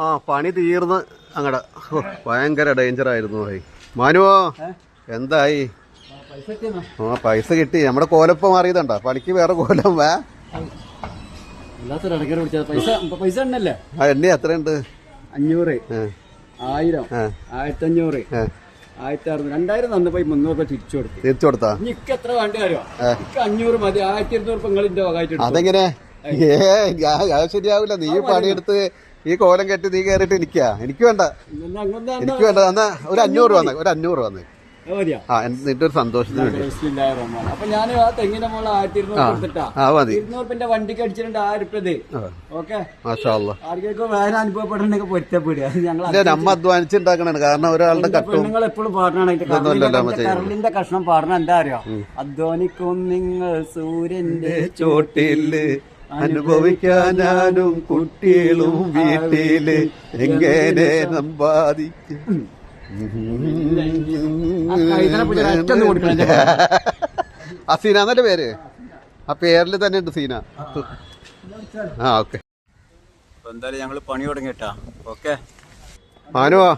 ആ പണി തീർന്ന് അങ്ങടെ ഭയങ്കര ഡേഞ്ചർ ആയിരുന്നു ഭായി. മാനുവോ എന്തായി? ആ പൈസ കിട്ടി. നമ്മുടെ കോലപ്പം മാറിയതണ്ട, പണിക്ക് വേറെ കോലം വേ. പൈസ എണ്ണ എത്രയുണ്ട്? 500, 1000, 1500, 1600, 2000 തന്നപ്പോ 300 തിരിച്ചു കൊടുത്താ. എനിക്ക് എത്ര വേണ്ട കാര്യോ? 500 മതി. 1200 നിങ്ങളിന്റെ വകായിട്ട്. അതെങ്ങനെ? ശരിയാവില്ല. നീ പണിയെടുത്ത് ഈ കോലം കെട്ടി നീ കയറിയിട്ട് എനിക്ക് വേണ്ട. എന്നാ ഒരു 500 വന്നേ. നിന്റെ ഒരു സന്തോഷത്തിന് വേണ്ടി. അപ്പൊ ഞാൻ ആ തെങ്ങിന്റെ മോളെ 1200 കൊടുത്തിട്ടാ 200 വണ്ടിക്ക് അടിച്ചിട്ടുണ്ട്. 1000 ഓക്കെ. ആർക്കൊക്കെ വേദന അനുഭവപ്പെടണമെങ്കിൽ പൊരുത്തപ്പെടുക. നമ്മ അധ്വാനിച്ചുണ്ടാക്കണാണ്. കാരണം ഒരാളുടെ നിങ്ങൾ എപ്പോഴും പാടണ കറലിന്റെ കഷ്ണം പാടണം. എന്താ അറിയോ? അധ്വാനിക്കും നിങ്ങൾ സൂര്യന്റെ ചോട്ടില്, അനുഭവിക്കാനും കുട്ടികളും വീട്ടില് എങ്ങനെ സമ്പാദിക്കും. സീന എന്നല്ലേ പേര്? ആ പേരിൽ തന്നെ ഉണ്ട് സീന. ആ ഓക്കെ. എന്തായാലും ഞങ്ങള് പണി തുടങ്ങിട്ടാ. ഓക്കെ മാനുവാ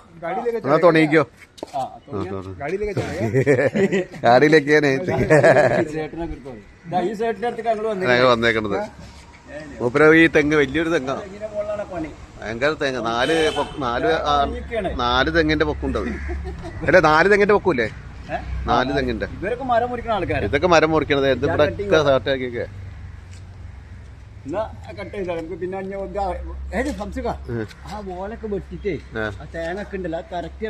എന്നാ തുടങ്ങിക്കോ. ഗാഡിയിലേക്ക് വന്നേക്കണത്. മൂപ്പര ഈ തെങ്ങ് വലിയൊരു തെങ്ങാ, ഭയങ്കര തെങ്ങ്. 4 തെങ്ങിന്റെ പൊക്കുണ്ടാവും. അല്ലെ 4 തെങ്ങിന്റെ പൊക്കൂല്ലേ? 4 തെങ്ങിന്റെ. ഇതൊക്കെ മരം മുറിക്കണത്. ഇവിടെ സാട്ടാക്കിയൊക്കെ പിന്നെ ആ വോലൊക്കെ വെട്ടിട്ടേ ആ തേങ്ങ ഒക്കെ ഉണ്ടല്ലോ, കറക്റ്റ്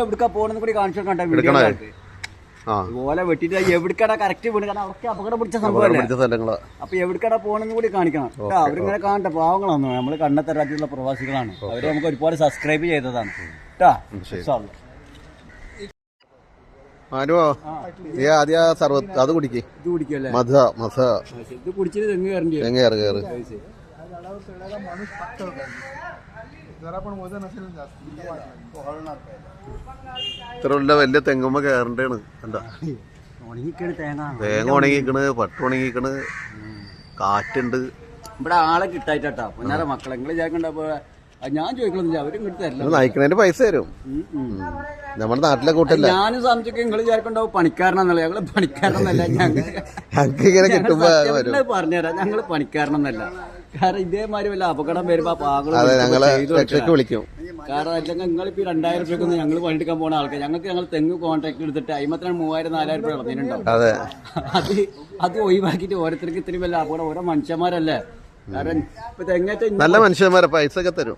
എവിടുക്കാ പോണെന്ന് കൂടി കാണിച്ചു കണ്ടോ. ഓല വെട്ടിട്ട് എവിടക്കടാ കറക്റ്റ് വീണ്. കാരണം അവർക്ക് അപകടം പിടിച്ച സംഭവമല്ലേ. അപ്പൊ എവിടക്കടാ പോണെന്ന് കൂടി കാണിക്കണം കേട്ടോ. അവരിങ്ങനെ കാണട്ടെ. പാവങ്ങളാണ്, നമ്മള് കണ്ണത്തരാത്തിയുള്ള പ്രവാസികളാണ്. അവരെ നമുക്ക് ഒരുപാട് സബ്സ്ക്രൈബ് ചെയ്തതാണ് കേട്ടോ. മാനുവോ നീ ആദ്യ സർവത്ത് അത് കുടിക്കേ. ഇത് കുടിക്കല്ലേ? ഇത് കുടിച്ചിട്ട് തെങ്ങ് കയറി. ഇത്ര വലിയ തെങ്ങുമ്പോ കയറേണ്ടാണ്. എന്താ തേങ്ങ ഉണങ്ങിക്കണ്, പട്ട് ഉണങ്ങിക്കണ്, കാറ്റുണ്ട്. ഇവിടെ ആളെ കിട്ടായിട്ടാ പൊന്നാര മക്കളെ. നിങ്ങൾ വിചാരിക്കണ്ടപ്പോ ഞാൻ ചോദിക്കണമെന്നില്ല, അവരും കിട്ടല്ല. നയിക്കണേന്റെ പൈസ തരും. നമ്മുടെ നാട്ടിലെ കൂട്ടല്ല. ഞാനും സംശയിക്കും നിങ്ങൾ വിചാരിക്കണ്ടാവും പണിക്കാരനെന്നല്ല. ഞങ്ങള് പണിക്കാരനെന്നല്ല. ഞങ്ങൾക്ക് ഇങ്ങനെ കിട്ടുമ്പോ പറഞ്ഞുതരാം, ഞങ്ങള് പണിക്കാരനെന്നല്ല. കാരണം ഇതേമാതിരി വല്ല അപകടം വരുമ്പോ വിളിക്കും. കാരണം അല്ലെങ്കിൽ നിങ്ങളിപ്പോ 2000 രൂപയ്ക്കൊന്നും ഞങ്ങൾ പണിയെടുക്കാൻ പോകുന്ന ആൾക്കാർ. ഞങ്ങൾ തെങ്ങ് കോൺട്രാക്ട് എടുത്തിട്ട് അയിമത്തിന് 3000-4000 രൂപ നടന്നിട്ടുണ്ടാവും. അത് ഒഴിവാക്കിയിട്ട് ഓരോരുത്തർക്ക് ഇത്രയും വല്ല അപകടം. ഓരോ മനുഷ്യന്മാരല്ലേ. കാരണം ഇപ്പൊ തെങ്ങേറ്റം നല്ല മനുഷ്യന്മാരെ പൈസ ഒക്കെ തരും.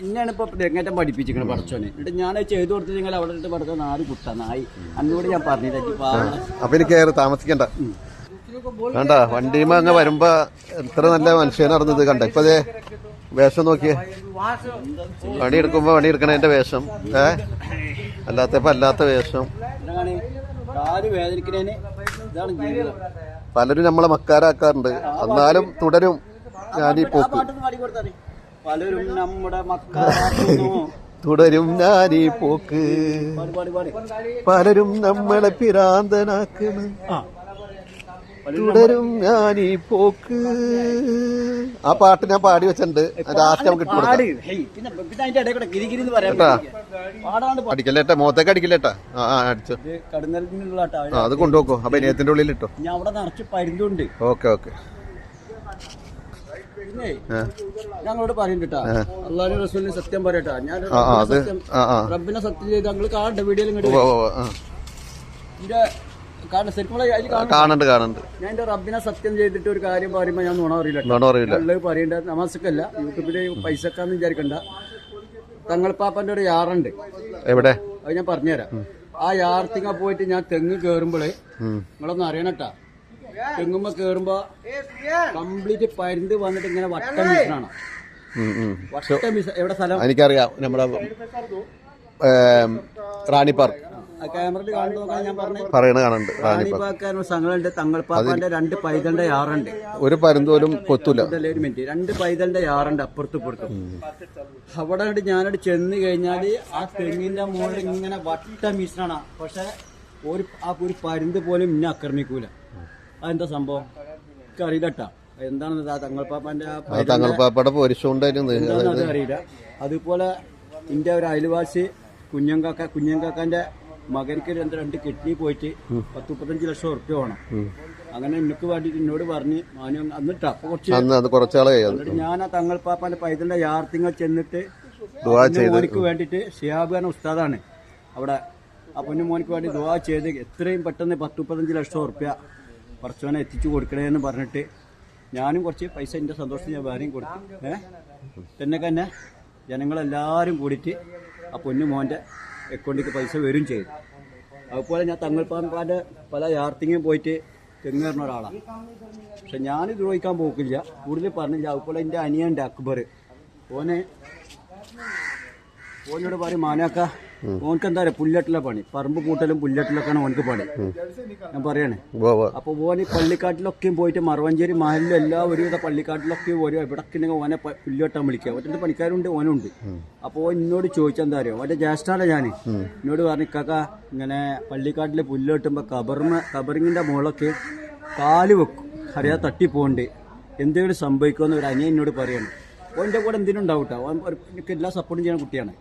ഇന്നാണ് ഇപ്പൊ തെങ്ങേറ്റം പഠിപ്പിച്ചിരിക്കുന്നത് പഠിച്ചോനെ. എന്നിട്ട് ഞാൻ ചെയ്തു കൊടുത്ത് നിങ്ങൾ അവിടെ ഇട്ട് പഠിച്ച 4 കുട്ട നായി അന്നോട് ഞാൻ പറഞ്ഞിട്ട്. അപ്പൊ എനിക്ക് താമസിക്കണ്ട വേണ്ട. വണ്ടിയുമ്പോ അങ്ങ് വരുമ്പോ എത്ര നല്ല മനുഷ്യൻ നടന്നത് കണ്ട. ഇപ്പൊ അതേ വേഷം നോക്കിയേ. പണിയെടുക്കുമ്പോ പണിയെടുക്കണേന്റെ വേഷം, അല്ലാത്തപ്പോ അല്ലാത്ത വേഷം. പലരും നമ്മളെ മക്കാരാക്കാറുണ്ട്. എന്നാലും തുടരും ഞാനീ പോക്ക്. പലരും നമ്മുടെ മക്കാരാക്കുന്നു, തുടരും ഞാനീ പോക്ക്. പലരും നമ്മളെ പിരാന്തനാക്കുന്നു, തുടരും ഞാനീ പോക്ക്. ആ പാട്ട് ഞാൻ പാടി വെച്ചിട്ടുണ്ട്. ലാസ്റ്റ് നമുക്ക് അടിക്കല്ലേട്ടാ, മുഖത്തേക്ക് അടിക്കല്ലേട്ടാ. അടിച്ചോ, അത് കൊണ്ടുപോക്കോ. അപ്പൊ ഇനയത്തിന്റെ ഉള്ളിൽ ഇട്ടോ. ഓക്കെ. ഞങ്ങളോട് പറയുന്നുണ്ട് അള്ളാഹു റസൂലിന് സത്യം പറയട്ടാ. ഞാൻ റബ്ബിനെ സത്യം ചെയ്ത് ഞങ്ങൾ കാണണ്ട വീഡിയോയിലും കാണുന്നുണ്ട്. ഞാൻ എന്റെ റബ്ബിനെ സത്യം ചെയ്തിട്ട് ഒരു കാര്യം പറയുമ്പോ ഞാൻ നുണ അറിയില്ല. പറയണ്ട നമാസക്കല്ല, യൂട്യൂബില് പൈസക്കാന്ന് വിചാരിക്കണ്ട. തങ്ങൾപ്പാപ്പന്റെ ഒരു യാറുണ്ട്. എവിടെ? അത് ഞാൻ പറഞ്ഞുതരാം. ആ യാർത്തിങ്ങ പോയിട്ട് ഞാൻ തെങ്ങ് കേറുമ്പോള് നിങ്ങളൊന്നും അറിയണട്ടാ. തെങ്ങുമ്പോ കേറുമ്പോ കംപ്ലീറ്റ് പരുന്ത് വന്നിട്ട് ഇങ്ങനെ വട്ടം വീശാണ്. വട്ടം വീശ എവിടെ സ്ഥലം എനിക്കറിയാം. നമ്മുടെ റാണി പാർക്ക് ക്യാമറയിൽ കാണുന്ന ഞാൻ പറയുന്നത്. റാണിപ്പാക്കാരൻ സംഘങ്ങളുണ്ട്. തങ്ങൾപ്പാപ്പാന്റെ 2 പൈതലിന്റെ യാറുണ്ട്. ഒരു പരുന്തോലും കൊത്തൂല. ഒരു മിനിറ്റ്, 2 പൈതലിന്റെ യാറുണ്ട് അപ്പുറത്തും ഇപ്പുറത്തും. അവിടെ ഞാനോട് ചെന്ന് കഴിഞ്ഞാല് ആ തെങ്ങിന്റെ മുകളിൽ ഇങ്ങനെ വട്ടം വീശാണ്. പക്ഷെ ഒരു പരുന്ത് പോലും ഇന്നെ ആക്രമിക്കൂല. അതെന്താ സംഭവം അറിയില്ലട്ടാ. എന്താണെന്ന് തങ്ങൾപ്പാപ്പാന്റെ തങ്ങൾപ്പാപ്പയുടെ പോരിച്ചുകൊണ്ടായിരുന്നു എന്താണെന്ന് അറിയില്ല. അതുപോലെ എൻ്റെ ഒരു അയൽവാസി കുഞ്ഞങ്കാക്കാന്റെ മകനിക്ക് രണ്ട് കിഡ്നി പോയിട്ട് 10-35 ലക്ഷം ഉറുപ്പ്യ വേണം. അങ്ങനെ എനിക്ക് വേണ്ടിയിട്ട് എന്നോട് പറഞ്ഞ് മാനു എന്നിട്ട് അപ്പൊ കുറച്ചാളെ എന്നിട്ട് ഞാൻ ആ തങ്ങൾപ്പാപ്പാന്റെ പൈതലിന്റെ യാർത്തിങ്ങൾ ചെന്നിട്ട് മോനിക്ക് വേണ്ടിയിട്ട് ഷിഹാബ് ഖാൻ ഉസ്താദാണ് അവിടെ. ആ പൊന്നു മോനിക്ക് വേണ്ടി ദുആ ചെയ്ത് എത്രയും പെട്ടെന്ന് 10-35 ലക്ഷം ഉറുപ്പ്യ കുറച്ചവനെ എത്തിച്ചു കൊടുക്കണേന്ന് പറഞ്ഞിട്ട് ഞാനും കുറച്ച് പൈസ എൻ്റെ സന്തോഷത്തിന് ഞാൻ വേറെയും കൊടുത്തു. തന്നെ ജനങ്ങളെല്ലാവരും കൂടിയിട്ട് ആ പൊന്നു മോൻ്റെ അക്കൗണ്ടിലേക്ക് പൈസ വരും ചെയ്തു. അതുപോലെ ഞാൻ തങ്ങൾപ്പാപ്പാൻ്റെ പല യാർത്തിങ്ങും പോയിട്ട് തെങ്ങ് കയറുന്ന ഒരാളാണ്. പക്ഷെ ഞാൻ ദ്രോഹിക്കാൻ പോക്കില്ല, കൂടുതൽ പറഞ്ഞില്ല. അതുപോലെ എൻ്റെ അനിയൻ്റെ അക്ബർ ഓനോട് പറയും മാനാക്ക ഓനക്ക് എന്താ പറയുക പുല്ലട്ടിലെ പണി, പറമ്പ് കൂട്ടലും പുല്ലട്ടിലൊക്കെയാണ് ഓനക്ക് പണി. ഞാൻ പറയണേ. അപ്പൊ ഓന് പള്ളിക്കാട്ടിലൊക്കെയും പോയിട്ട് മറവഞ്ചേരി മഹലിലും എല്ലാ ഒരുവിധ പള്ളിക്കാട്ടിലൊക്കെയും വരും. എവിടൊക്കെ ഓനെ പുല്ലുകെട്ടാൻ വിളിക്കുക. ഒറ്റ പണിക്കാരുണ്ട്, ഓനുണ്ട്. അപ്പോൾ എന്നോട് ചോദിച്ചാൽ അറിയോ, മറ്റേ ജ്യേഷ്ഠാണ് ഞാൻ. എന്നോട് പറഞ്ഞു കാക്ക ഇങ്ങനെ പള്ളിക്കാട്ടിൽ പുല്ല് കെട്ടുമ്പോൾ കബറിങ്ങിന്റെ മുകളൊക്കെ കാല് വെക്കും, അറിയാതെ തട്ടിപ്പോണ്ട് എന്തെങ്കിലും സംഭവിക്കുമെന്ന് ഒരു അനിയൻ എന്നോട് പറയണം. ഓൻ്റെ കൂടെ എന്തിനുണ്ടാവും കേട്ടോ, എനിക്ക് എല്ലാ സപ്പോർട്ടും ചെയ്യുന്ന കുട്ടിയാണ്.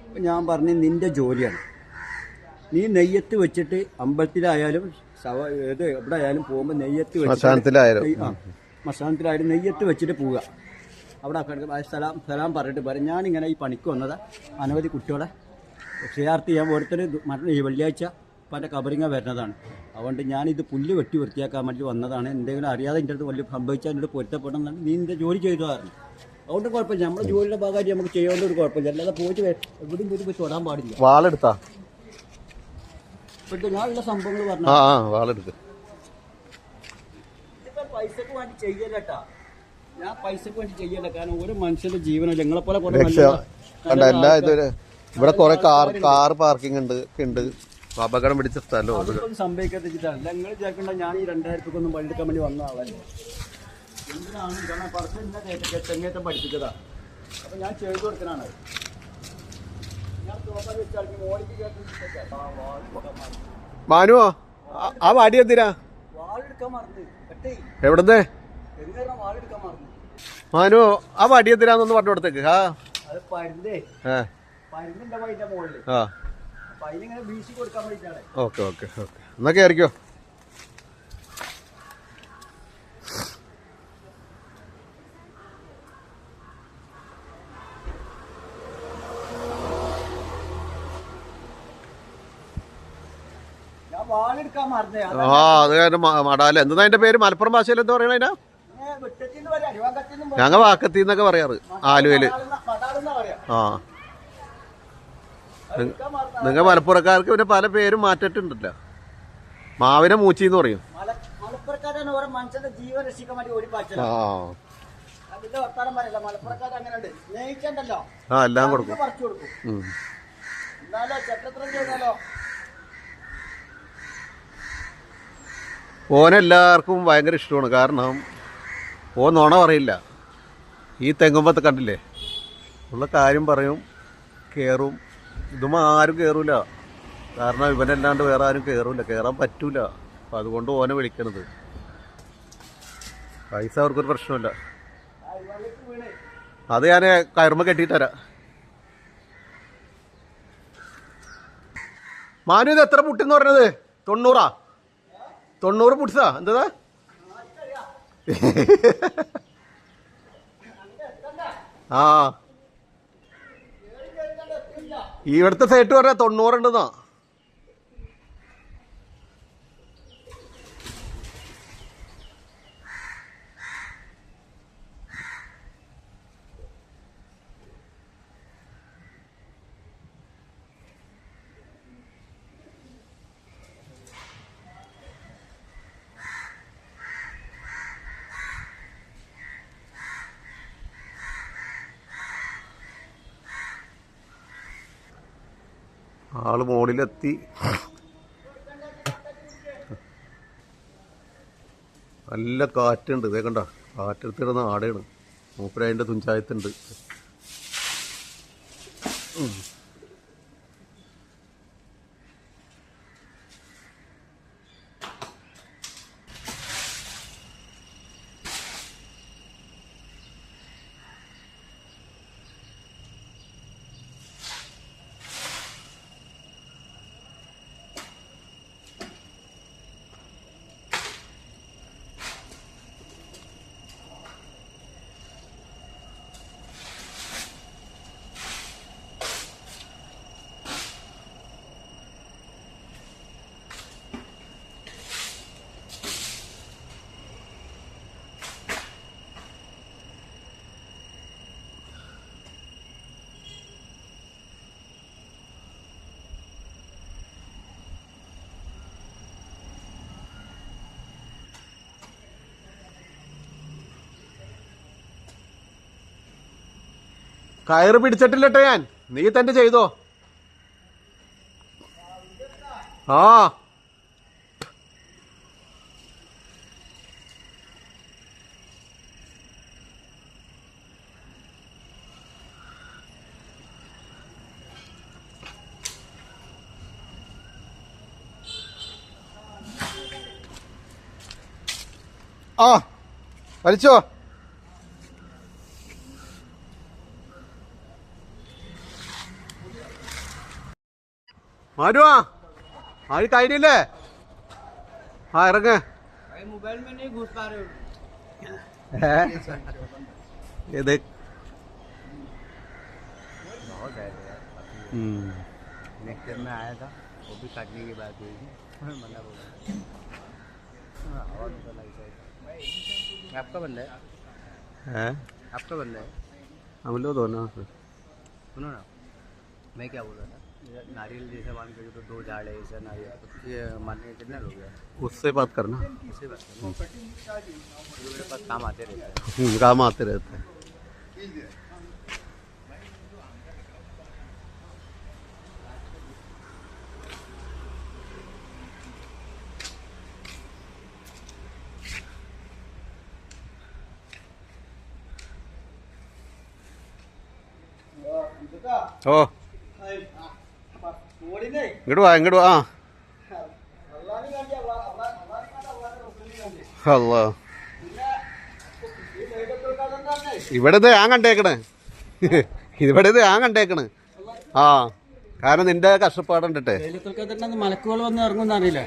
അപ്പം ഞാൻ പറഞ്ഞു നിന്റെ ജോലിയാണ്, നീ നെയ്യത്ത് വെച്ചിട്ട് അമ്പലത്തിലായാലും ഏത് എവിടെ ആയാലും പോകുമ്പോൾ നെയ്യത്ത് വെച്ചിട്ട് മസാനത്തിലായാലും നെയ്യത്ത് വെച്ചിട്ട് പോവുക. അവിടെ സലാം പറഞ്ഞിട്ട് പറയും ഞാനിങ്ങനെ ഈ പണിക്ക് വന്നതാ, അനവധി കുട്ടികളെ ക്ഷയാർത്ഥി ഞാൻ ഓരോരുത്തർ വെള്ളിയാഴ്ച അപ്പം എൻ്റെ കബറിങ്ങ വരുന്നതാണ്. അതുകൊണ്ട് ഞാനിത് പുല്ല് വെട്ടി വൃത്തിയാക്കാൻ വേണ്ടി വന്നതാണ്. എന്തെങ്കിലും അറിയാതെ എൻ്റെ അടുത്ത് വലിയ സംഭവിച്ചാൽ എന്നോട് പൊരുത്തപ്പെടണം, നീ നിന്റെ ജോലി ചെയ്തതായിരുന്നു. അതുകൊണ്ട് കുഴപ്പമില്ല, നമ്മുടെ ജോലിയുടെ ഭാഗമായിട്ട് നമുക്ക് ചെയ്യാവുന്ന ഒരു കുഴപ്പമില്ല. അല്ലാതെ പോയിട്ട് എവിടെയും പോയി തൊടാൻ പാടില്ല. വാളെടുത്താ ഞാനുള്ള സംഭവങ്ങൾ പറഞ്ഞു പൈസക്ക് വേണ്ടി ചെയ്യലട്ടാ, ഞാൻ പൈസക്ക് വേണ്ടി ചെയ്യല. കാരണം ഒരു മനുഷ്യന്റെ ജീവനല്ല, ഞങ്ങളെപ്പോലെ ഇവിടെ കുറെ കാർ പാർക്കിംഗ് ഉണ്ട്, അപകടം പിടിച്ച സ്ഥലം സംഭവിക്കാത്തിട്ടാണ്. നിങ്ങൾ ചേർക്കണ്ട ഞാൻ ഈ 2000 ഒന്നും പള്ളിക്കാൻ വേണ്ടി വന്ന ആളല്ലേ. എന്തിനാണ് കാരണം പറച്ച് തെങ്ങേറ്റം പഠിപ്പിച്ചതാ. അപ്പൊ ഞാൻ ചെയ്തു കൊടുക്കാനാണ്. മാനുവോ ആ വാടി എന്തിനാ വാളെടുക്കാൻ മറന്നു, എവിടുന്ന് വാളെടുക്കാൻ മറന്നു. മാനുവോ ആ വടി എന്തിനാന്നൊന്ന് പറഞ്ഞു കൊടുത്തേക്ക്. അത് പരുന്നിന്റെ വൈൻ്റെ മുകളിൽ അപ്പൊ അതിനിങ്ങനെ വീശി കൊടുക്കാൻ വേണ്ടിയിട്ടാണ്. ഓക്കെ എന്നാ കയറിക്കോ. അത് കാരണം മടാല എന്താ അതിന്റെ പേര് മലപ്പുറം ഭാഷയിൽ എന്താ പറയണ അതിനാ? ഞങ്ങ വാക്കത്തി എന്നൊക്കെ പറയാറ്, ആലുവയില്. നിങ്ങൾ മലപ്പുറക്കാർക്ക് പിന്നെ പല പേരും മാറ്റിട്ടുണ്ടല്ലോ. മാവിനെ മൂച്ചിന്ന് പറയും. എല്ലാം കൊടുക്കും. ഓനെല്ലാവർക്കും ഭയങ്കര ഇഷ്ടമാണ്. കാരണം ഓൻ നുണ പറയില്ല. ഈ തെങ്ങുമ്പത്ത് കണ്ടില്ലേ, ഉള്ള കാര്യം പറയും, കയറും. ഇതും ആരും കയറൂല, കാരണം ഇവനല്ലാണ്ട് വേറെ ആരും കയറാൻ പറ്റൂല. അപ്പം അതുകൊണ്ട് ഓനെ വിളിക്കണത്. പൈസ അവർക്കൊരു പ്രശ്നമില്ല. അത് ഞാൻ കയറുമ്പോൾ കെട്ടിത്തരാം. മാനു ഇത് എത്ര പുട്ടെന്ന് പറഞ്ഞത്? 90 പുട്സാ എന്താ? ആ ഇവിടുത്തെ സൈറ്റ് പറഞ്ഞാൽ 90 ഉണ്ടെന്നാ. ആള് മുകളിലെത്തി. നല്ല കാറ്റുണ്ട്, ഇതേ കണ്ട കാറ്റെടുത്തിടുന്ന ആടെയാണ്. മൂപ്പര് അതിൻ്റെ തുഞ്ചായത്തുണ്ട്. കയറ് പിടിച്ചിട്ടില്ലട്ടെ ഞാൻ, നീ തന്നെ ചെയ്തോ. ആ ആ വലിച്ചോ. മാരുവാ ആര് കഴിഞ്ഞില്ലേ? ആ ഇറങ്ങ. ഇത് आपका बंद है, आपका बंद है। हम लोग दोनों सुनो ना, मैं क्या बोल रहा था, नारियल जैसे मान के तो 2 झाड़ है ऐसा नारियल, तो ये मानने के कितना लोग हैं? उससे बात करना, उससे बात करना। मेरे पास काम आते रहते हैं। काम आते रहते हैं। ഓ ഇങ്ങോട്ട് വാ, ഇങ്ങോട്ട് വാ. അല്ലാ, ഇവിടെ ഞാൻ കണ്ടേക്കണേ, ഇവിടെ ഞാൻ കണ്ടേക്കണ്. ആ കാരണം നിന്റെ കഷ്ടപ്പാടുണ്ടിട്ടെ. മലക്കുകൾ വന്ന് ഇറങ്ങുന്ന അറിയില്ല,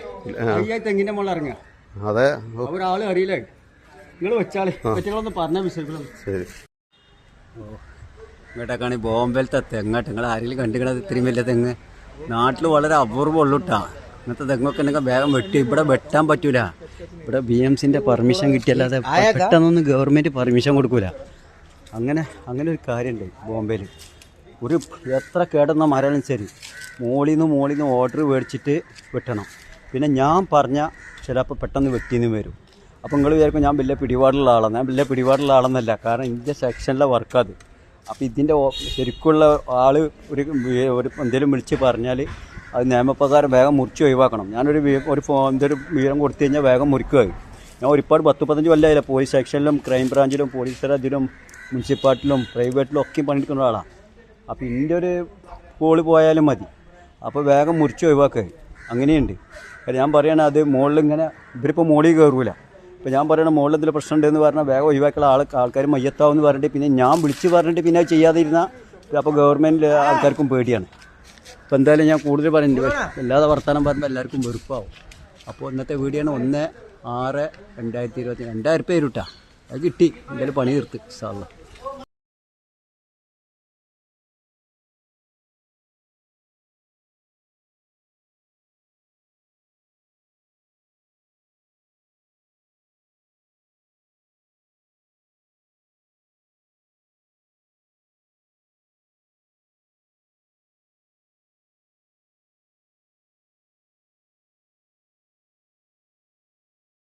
തെങ്ങിന്റെ മുകളിൽ ഇറങ്ങുക. അതെ, ഒരാള് അറിയില്ല. നിങ്ങൾ വെച്ചാളെ പറ്റുകളൊന്ന് പറഞ്ഞ വിഷയങ്ങളും. ശരി. ഇങ്ങോട്ടേക്കാണ് ബോംബെയിലത്തെ തെങ്ങാട്ട്. നിങ്ങൾ ആരെങ്കിലും കണ്ടിക്കണത് ഇത്രയും വലിയ തെങ്ങ് നാട്ടിൽ വളരെ അപൂർവമുള്ളൂട്ടാ. ഇങ്ങനത്തെ തെങ്ങൊക്കെ ഉണ്ടെങ്കിൽ വേഗം വെട്ടി. ഇവിടെ വെട്ടാൻ പറ്റൂല. ഇവിടെ BMCന്റെ പെർമിഷൻ കിട്ടിയല്ലാതെ പെട്ടെന്നൊന്നും ഗവൺമെന്റ് പെർമിഷൻ കൊടുക്കൂല. അങ്ങനെ ഒരു കാര്യമുണ്ട് ബോംബെയിൽ. ഒരു എത്ര കേടുന്ന മരം ശരി മോളിൽ നിന്ന് ഓർഡർ മേടിച്ചിട്ട് വെട്ടണം. പിന്നെ ഞാൻ പറഞ്ഞ ചിലപ്പോൾ പെട്ടെന്ന് വെട്ടിന്ന് വരും. അപ്പോൾ നിങ്ങൾ വിചാരിക്കും ഞാൻ വലിയ പിടിപാടുള്ള ആളാണ്. ഞാൻ വലിയ പിടിപാടുള്ള ആളെന്നല്ല, കാരണം ഇതിൻ്റെ സെക്ഷനിലെ വർക്കാത്. അപ്പോൾ ഇതിൻ്റെ ശരിക്കുള്ള ആൾ ഒരു എന്തെങ്കിലും വിളിച്ച് പറഞ്ഞാൽ അത് നിയമപ്രകാരം വേഗം മുറിച്ച് ഒഴിവാക്കണം. ഞാനൊരു എന്തൊരു വിവരം കൊടുത്തു കഴിഞ്ഞാൽ വേഗം മുറിക്കുക. ഞാൻ ഒരുപാട് 10-15 കൊല്ലമായില്ല പോലീസ് സെക്ഷനിലും ക്രൈം ബ്രാഞ്ചിലും പോലീസ് ഇതിലും മുനിസിപ്പാലിറ്റിയിലും പ്രൈവറ്റിലും ഒക്കെ പണിയെടുക്കുന്ന ആളാണ്. അപ്പോൾ ഇതിൻ്റെ ഒരു കോള് പോയാലും മതി, അപ്പോൾ വേഗം മുറിച്ച് ഒഴിവാക്കുക. അങ്ങനെയുണ്ട്. ഞാൻ പറയുകയാണ് അത് മുകളിൽ ഇങ്ങനെ ഇവരിപ്പോൾ മുകളിൽ കയറൂല. ഇപ്പോൾ ഞാൻ പറയണ മുകളിൽ എന്തെങ്കിലും പ്രശ്നം ഉണ്ടെന്ന് പറഞ്ഞാൽ വേഗം ഒഴിവാക്കുള്ള ആൾക്കാർ മയ്യത്താവെന്ന് പറഞ്ഞിട്ട് പിന്നെ ഞാൻ വിളിച്ച് പറഞ്ഞിട്ട് പിന്നെ അത് ചെയ്യാതിരുന്നാൽ അപ്പോൾ ഗവൺമെൻറ് ആൾക്കാർക്കും പേടിയാണ്. അപ്പോൾ എന്തായാലും ഞാൻ കൂടുതൽ പറയുന്നുണ്ട്, അല്ലാതെ വർത്തമാനം പറയുമ്പോൾ എല്ലാവർക്കും വെറുപ്പാവും. അപ്പോൾ ഇന്നത്തെ വീഡിയോ ആണ് 1/6/2022. 2000 രൂപ അത് കിട്ടി. എന്തായാലും പണി തീർത്ത് ഇൻഷാ അല്ലാഹ്.